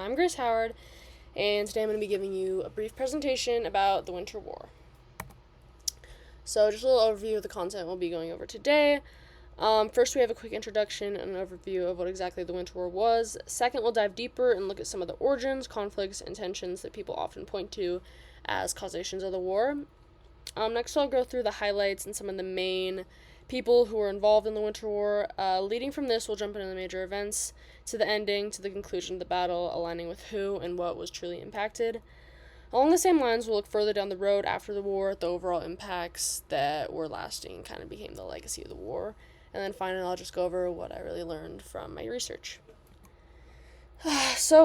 I'm Grace Howard, and today I'm going to be giving you a brief presentation about the Winter War. So, just a little overview of the content we'll be going over today. First, we have a quick introduction and an overview of what exactly the Winter War was. Second, we'll dive deeper and look at some of the origins, conflicts, and tensions that people often point to as causations of the war. Next, I'll go through the highlights and some of the main people who were involved in the Winter War. Leading from this, we'll jump into the major events, to the ending, to the conclusion of the battle, aligning with who and what was truly impacted. Along the same lines, we'll look further down the road after the war at the overall impacts that were lasting and kind of became the legacy of the war. And then finally, I'll just go over what I really learned from my research.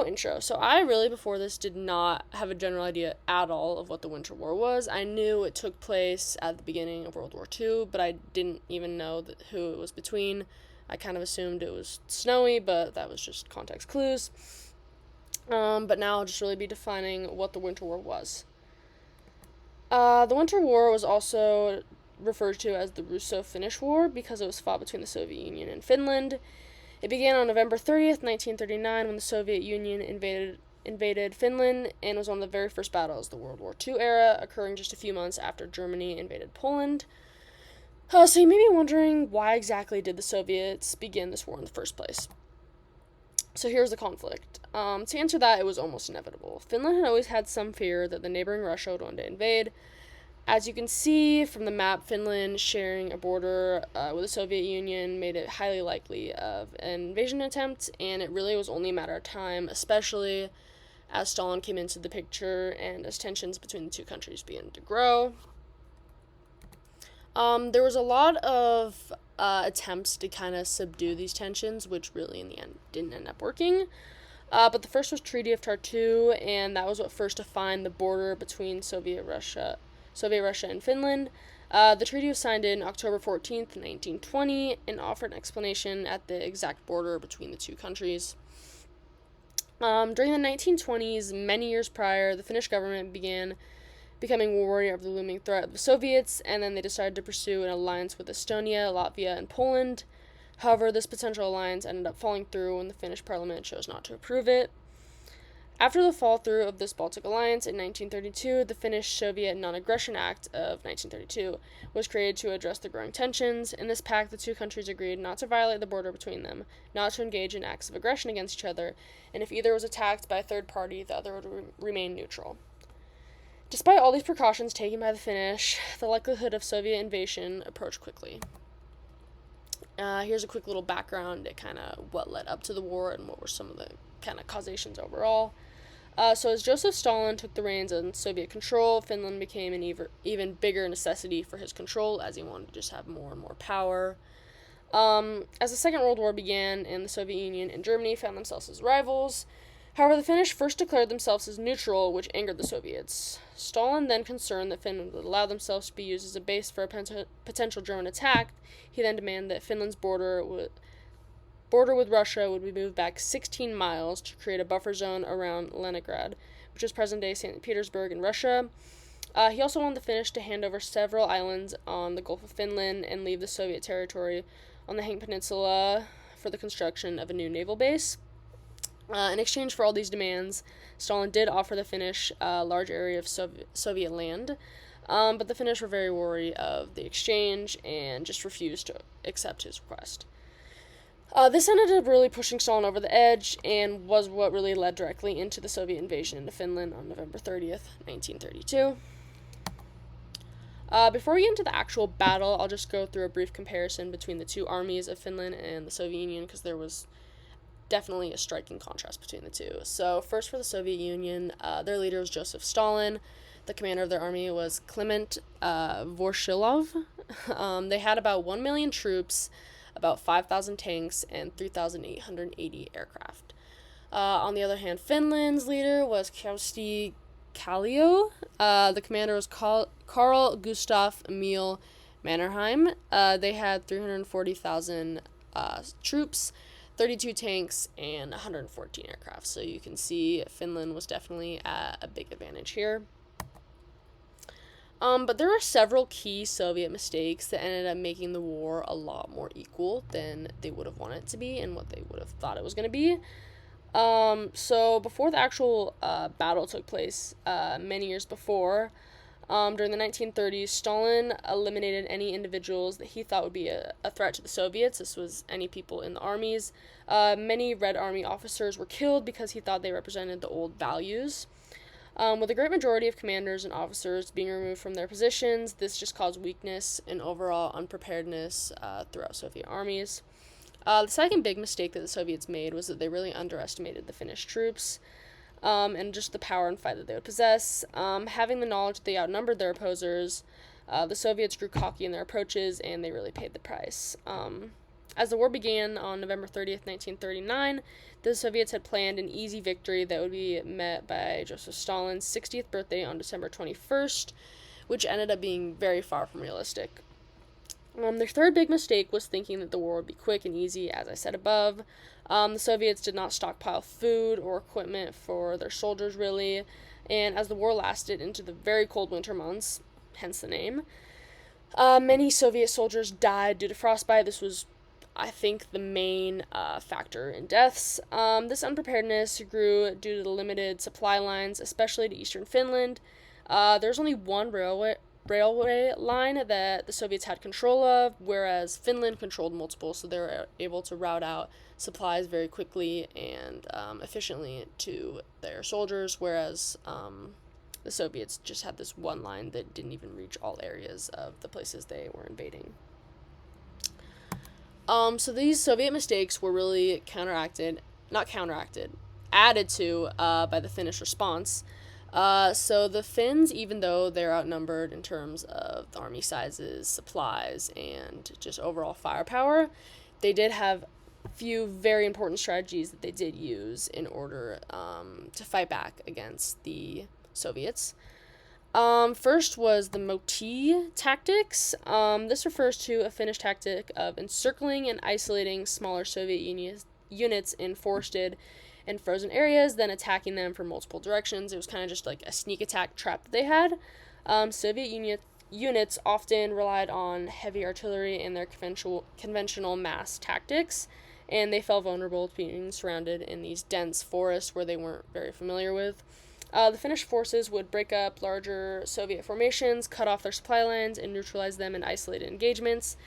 Intro. So I really, before this, did not have a general idea at all of what the Winter War was. I knew it took place at the beginning of World War II, but I didn't even know who it was between. I kind of assumed it was snowy, but that was just context clues. But now I'll just really be defining what the Winter War was. The Winter War was also referred to as the Russo-Finnish War because it was fought between the Soviet Union and Finland. It began on November 30th, 1939, when the Soviet Union invaded Finland, and was one of the very first battles of the World War II era, occurring just a few months after Germany invaded Poland. So you may be wondering, why exactly did the Soviets begin this war in the first place? So here's the conflict. To answer that, it was almost inevitable. Finland had always had some fear that the neighboring Russia would one day invade. As you can see from the map, Finland sharing a border with the Soviet Union made it highly likely of an invasion attempt, and it really was only a matter of time, especially as Stalin came into the picture and as tensions between the two countries began to grow. There was a lot of attempts to kind of subdue these tensions, which really in the end didn't end up working. But the first was Treaty of Tartu, and that was what first defined the border between Soviet Russia and Finland. The treaty was signed in October 14th, 1920, and offered an explanation at the exact border between the two countries. During the 1920s, many years prior, the Finnish government began becoming wary of the looming threat of the Soviets, and then they decided to pursue an alliance with Estonia, Latvia, and Poland. However, this potential alliance ended up falling through when the Finnish parliament chose not to approve it. After the fall through of this Baltic alliance in 1932, the Finnish-Soviet Non-Aggression Act of 1932 was created to address the growing tensions. In this pact, the two countries agreed not to violate the border between them, not to engage in acts of aggression against each other, and if either was attacked by a third party, the other would remain neutral. Despite all these precautions taken by the Finnish, the likelihood of Soviet invasion approached quickly. Here's a quick little background at kind of what led up to the war and what were some of the kind of causations overall. So as Joseph Stalin took the reins on Soviet control, Finland became an even bigger necessity for his control, as he wanted to just have more and more power. As the Second World War began and the Soviet Union and Germany found themselves as rivals, however, the Finnish first declared themselves as neutral, which angered the Soviets. Stalin, then concerned that Finland would allow themselves to be used as a base for a potential German attack, he then demanded that Finland's border with Russia would be moved back 16 miles to create a buffer zone around Leningrad, which is present-day St. Petersburg in Russia. He also wanted the Finnish to hand over several islands on the Gulf of Finland and leave the Soviet territory on the Hank Peninsula for the construction of a new naval base. In exchange for all these demands, Stalin did offer the Finnish a large area of Soviet land, but the Finnish were very wary of the exchange and just refused to accept his request. This ended up really pushing Stalin over the edge and was what really led directly into the Soviet invasion into Finland on November 30th, 1932. Before we get into the actual battle, I'll just go through a brief comparison between the two armies of Finland and the Soviet Union, because there was definitely a striking contrast between the two. So first, for the Soviet Union, their leader was Joseph Stalin. The commander of their army was Klement Vorshilov. They had about 1 million troops, about 5,000 tanks, and 3,880 aircraft. On the other hand, Finland's leader was Kyösti Kallio. The commander was Carl Gustaf Emil Mannerheim. They had 340,000 troops, 32 tanks, and 114 aircraft. So you can see Finland was definitely at a big advantage here. But there are several key Soviet mistakes that ended up making the war a lot more equal than they would have wanted it to be and what they would have thought it was going to be. So before the actual battle took place, many years before, during the 1930s, Stalin eliminated any individuals that he thought would be a threat to the Soviets. This was any people in the armies. Many Red Army officers were killed because he thought they represented the old values. With a great majority of commanders and officers being removed from their positions, this just caused weakness and overall unpreparedness throughout Soviet armies. The second big mistake that the Soviets made was that they really underestimated the Finnish troops and just the power and fight that they would possess. Having the knowledge that they outnumbered their opposers, the Soviets grew cocky in their approaches, and they really paid the price. As the war began on November 30th, 1939, the Soviets had planned an easy victory that would be met by Joseph Stalin's 60th birthday on December 21st, which ended up being very far from realistic. Their third big mistake was thinking that the war would be quick and easy, as I said above. The Soviets did not stockpile food or equipment for their soldiers, really, and as the war lasted into the very cold winter months, hence the name, many Soviet soldiers died due to frostbite. This was, I think, the main factor in deaths. This unpreparedness grew due to the limited supply lines, especially to eastern Finland. There's only one railway line that the Soviets had control of, whereas Finland controlled multiple, so they were able to route out supplies very quickly and efficiently to their soldiers, whereas the Soviets just had this one line that didn't even reach all areas of the places they were invading. So these Soviet mistakes were really added to by the Finnish response. So the Finns, even though they're outnumbered in terms of the army sizes, supplies, and just overall firepower, they did have a few very important strategies that they did use in order to fight back against the Soviets. First was the Moti tactics. This refers to a Finnish tactic of encircling and isolating smaller Soviet units in forested and frozen areas, then attacking them from multiple directions. It was kind of just like a sneak attack trap that they had. Soviet units often relied on heavy artillery and their conventional mass tactics, and they felt vulnerable to being surrounded in these dense forests where they weren't very familiar with. The Finnish forces would break up larger Soviet formations, cut off their supply lines, and neutralize them in isolated engagements.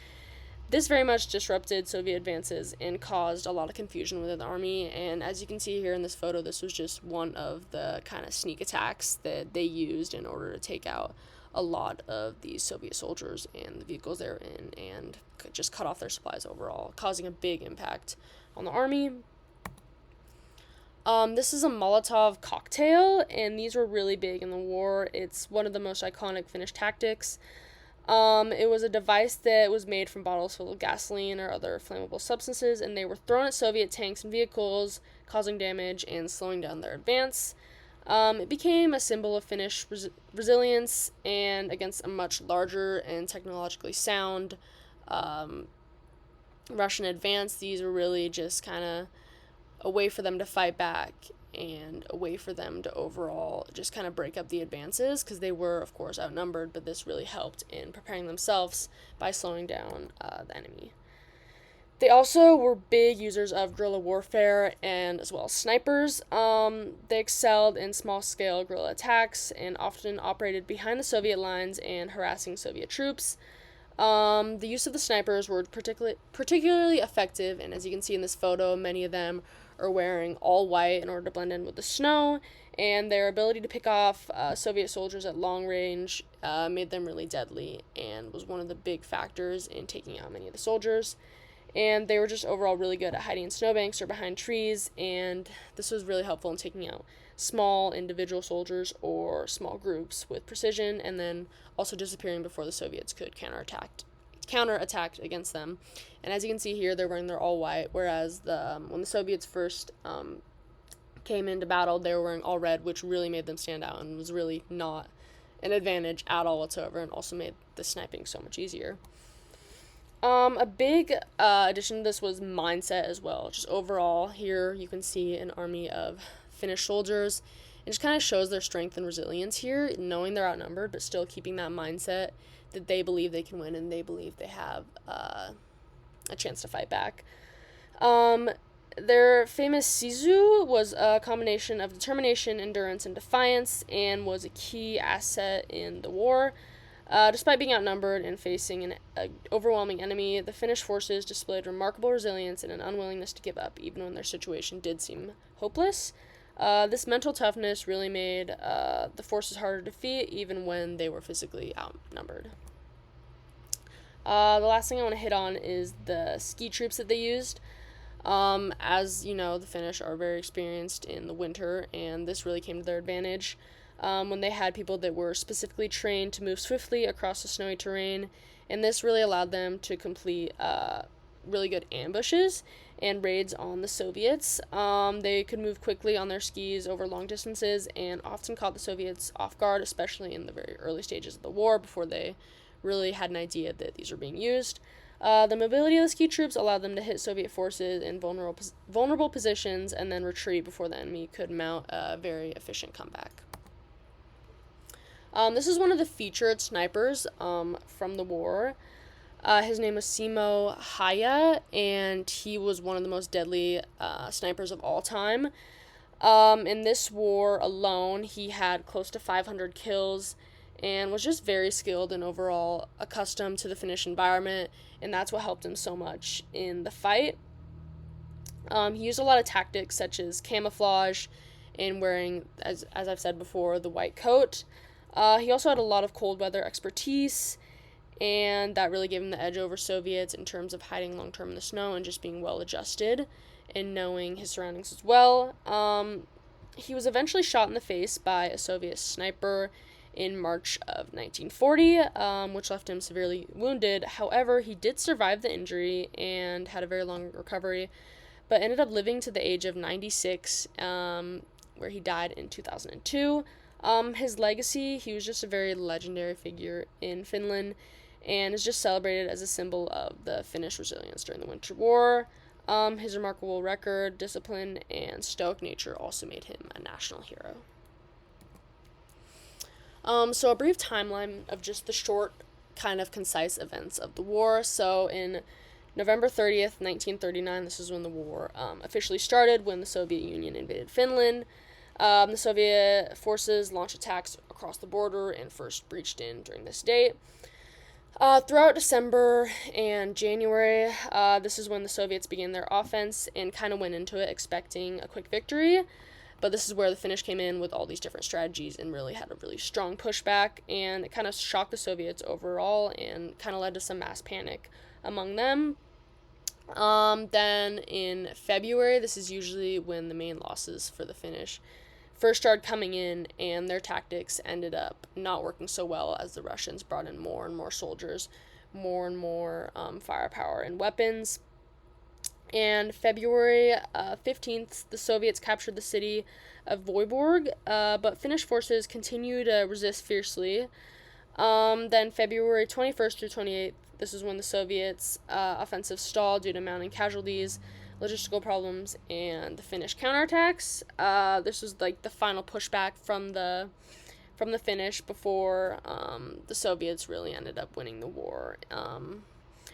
This very much disrupted Soviet advances and caused a lot of confusion within the army, and as you can see here in this photo, this was just one of the kind of sneak attacks that they used in order to take out a lot of these Soviet soldiers and the vehicles they were in, and just cut off their supplies overall, causing a big impact on the army. This is a Molotov cocktail, and these were really big in the war. It's one of the most iconic Finnish tactics. It was a device that was made from bottles filled with gasoline or other flammable substances, and they were thrown at Soviet tanks and vehicles, causing damage and slowing down their advance. It became a symbol of Finnish resilience and against a much larger and technologically sound Russian advance. These were really just kind of a way for them to fight back and a way for them to overall just kind of break up the advances, because they were, of course, outnumbered, but this really helped in preparing themselves by slowing down the enemy. They also were big users of guerrilla warfare and as well as snipers. They excelled in small-scale guerrilla attacks and often operated behind the Soviet lines and harassing Soviet troops. The use of the snipers were particularly effective, and as you can see in this photo, many of them are wearing all white in order to blend in with the snow, and their ability to pick off Soviet soldiers at long range made them really deadly and was one of the big factors in taking out many of the soldiers. And they were just overall really good at hiding in snowbanks or behind trees, and this was really helpful in taking out small individual soldiers or small groups with precision, and then also disappearing before the Soviets could counterattack against them. And as you can see here, they're wearing their all white, whereas when the Soviets first came into battle, they were wearing all red, which really made them stand out and was really not an advantage at all whatsoever, and also made the sniping so much easier. A big addition to this was mindset as well. Just overall, here you can see an army of Finnish soldiers. It just kind of shows their strength and resilience here, knowing they're outnumbered, but still keeping that mindset that they believe they can win and they believe they have a chance to fight back. Their famous Sisu was a combination of determination, endurance, and defiance, and was a key asset in the war. Despite being outnumbered and facing an overwhelming enemy, the Finnish forces displayed remarkable resilience and an unwillingness to give up, even when their situation did seem hopeless. This mental toughness really made the forces harder to defeat, even when they were physically outnumbered. The last thing I want to hit on is the ski troops that they used. As you know, the Finnish are very experienced in the winter, and this really came to their advantage when they had people that were specifically trained to move swiftly across the snowy terrain, and this really allowed them to complete really good ambushes and raids on the Soviets. They could move quickly on their skis over long distances and often caught the Soviets off guard, especially in the very early stages of the war before they really had an idea that these were being used. The mobility of the ski troops allowed them to hit Soviet forces in vulnerable positions and then retreat before the enemy could mount a very efficient comeback. This is one of the featured snipers from the war. His name was Simo Haya, and he was one of the most deadly snipers of all time. In this war alone, he had close to 500 kills and was just very skilled and overall accustomed to the Finnish environment, and that's what helped him so much in the fight. He used a lot of tactics such as camouflage and wearing, as I've said before, the white coat. He also had a lot of cold weather expertise, and that really gave him the edge over Soviets in terms of hiding long term in the snow and just being well adjusted and knowing his surroundings as well. He was eventually shot in the face by a Soviet sniper in March of 1940, which left him severely wounded. However, he did survive the injury and had a very long recovery, but ended up living to the age of 96, where he died in 2002. His legacy, he was just a very legendary figure in Finland and is just celebrated as a symbol of the Finnish resilience during the Winter War. His remarkable record, discipline, and stoic nature also made him a national hero. So a brief timeline of just the short, kind of concise events of the war. So in November 30th, 1939, this is when the war officially started, when the Soviet Union invaded Finland. The Soviet forces launched attacks across the border and first breached in during this date. Throughout December and January, this is when the Soviets began their offense and kind of went into it expecting a quick victory. But this is where the Finnish came in with all these different strategies and really had a really strong pushback, and it kind of shocked the Soviets overall and kind of led to some mass panic among them. Then in February, this is usually when the main losses for the Finnish first started coming in, and their tactics ended up not working so well as the Russians brought in more and more soldiers, more and more firepower and weapons. And February 15th, the Soviets captured the city of Vyborg, but Finnish forces continued to resist fiercely. Then February 21st through 28th, this is when the Soviets' offensive stalled due to mounting casualties, logistical problems, and the Finnish counterattacks. This was like the final pushback from the Finnish before the Soviets really ended up winning the war.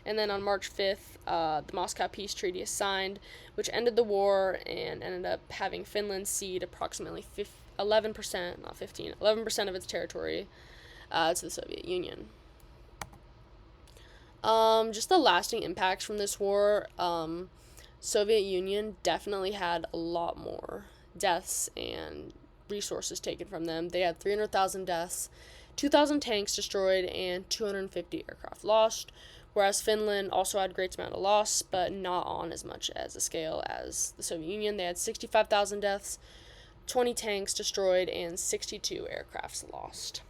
And then on March 5th, the Moscow Peace Treaty is signed, which ended the war and ended up having Finland cede approximately 11%, not 15, 11% of its territory to the Soviet Union. Just the lasting impacts from this war, Soviet Union definitely had a lot more deaths and resources taken from them. They had 300,000 deaths, 2,000 tanks destroyed, and 250 aircraft lost, whereas Finland also had a great amount of loss, but not on as much as a scale as the Soviet Union. They had 65,000 deaths, 20 tanks destroyed, and 62 aircrafts lost.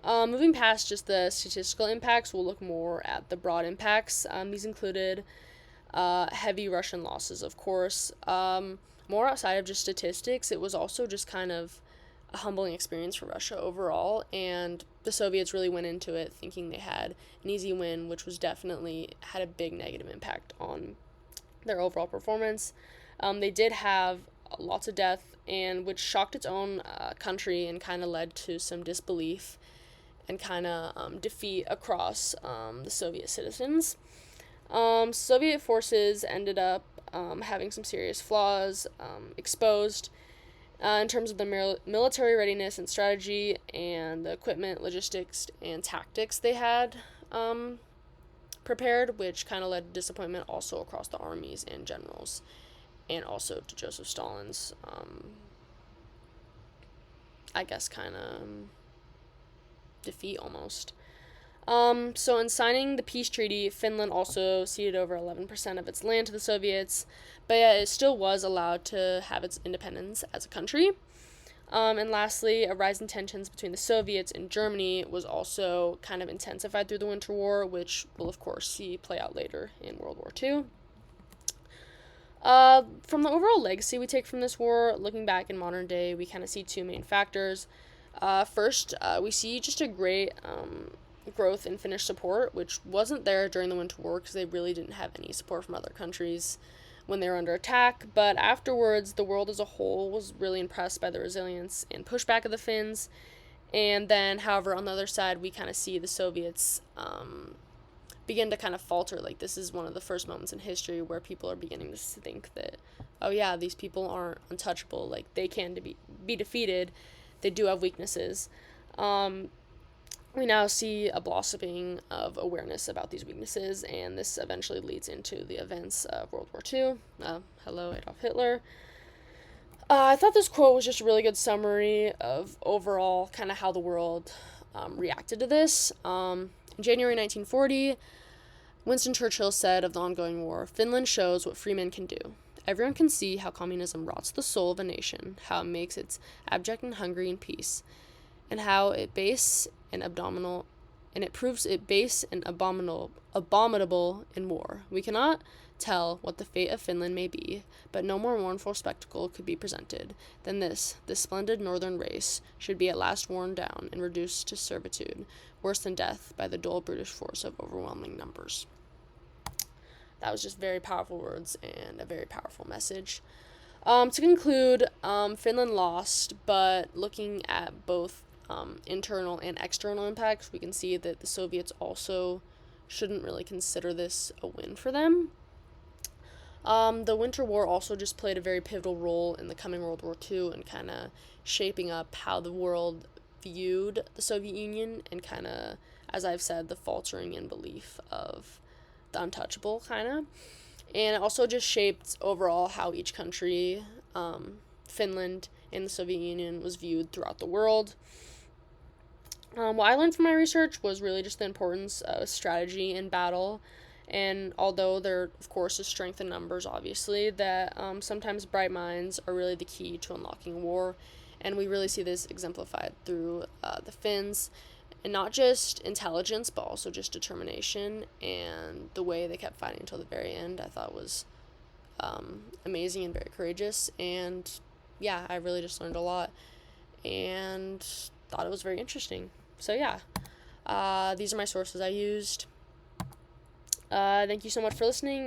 Moving past just the statistical impacts, we'll look more at the broad impacts. These included heavy Russian losses, of course. More outside of just statistics, it was also just kind of a humbling experience for Russia overall, and the Soviets really went into it thinking they had an easy win, which was definitely had a big negative impact on their overall performance. They did have lots of death, and which shocked its own country and kind of led to some disbelief and kind of defeat across the Soviet citizens. Soviet forces ended up having some serious flaws exposed in terms of the military readiness and strategy and the equipment, logistics, and tactics they had prepared, which kind of led to disappointment also across the armies and generals, and also to Joseph Stalin's, I guess, kind of defeat almost. So in signing the peace treaty, Finland also ceded over 11% of its land to the Soviets, but yeah, it still was allowed to have its independence as a country. And lastly, a rise in tensions between the Soviets and Germany was also kind of intensified through the Winter War, which we'll of course see play out later in World War II. From the overall legacy we take from this war, looking back in modern day, we kind of see two main factors. First, we see just a great growth in Finnish support, which wasn't there during the Winter War because they really didn't have any support from other countries when they were under attack. But afterwards, the world as a whole was really impressed by the resilience and pushback of the Finns. And then, however, on the other side, we kind of see the Soviets begin to kind of falter. Like, this is one of the first moments in history where people are beginning to think that, oh yeah, these people aren't untouchable. Like, they can be defeated. They do have weaknesses. We now see a blossoming of awareness about these weaknesses, and this eventually leads into the events of World War II. Hello, Adolf Hitler. I thought this quote was just a really good summary of overall kind of how the world reacted to this. In January 1940, Winston Churchill said of the ongoing war, "Finland shows what free men can do. Everyone can see how communism rots the soul of a nation, how it makes it abject and hungry in peace, and how it proves it base and abominable in war. We cannot tell what the fate of Finland may be, but no more mournful spectacle could be presented than this splendid northern race should be at last worn down and reduced to servitude, worse than death, by the dull brutish force of overwhelming numbers." That was just very powerful words and a very powerful message. To conclude, Finland lost, but looking at both internal and external impacts, we can see that the Soviets also shouldn't really consider this a win for them. The Winter War also just played a very pivotal role in the coming World War II and kind of shaping up how the world viewed the Soviet Union and kind of, as I've said, the faltering in belief of the untouchable kind of. And it also just shaped overall how each country, Finland and the Soviet Union, was viewed throughout the world. What I learned from my research was really just the importance of strategy in battle. And although there, of course, is strength in numbers, obviously, that sometimes bright minds are really the key to unlocking war. And we really see this exemplified through the Finns. And not just intelligence, but also just determination. And the way they kept fighting until the very end, I thought was amazing and very courageous. And yeah, I really just learned a lot. And thought it was very interesting. So yeah, these are my sources I used. Thank you so much for listening.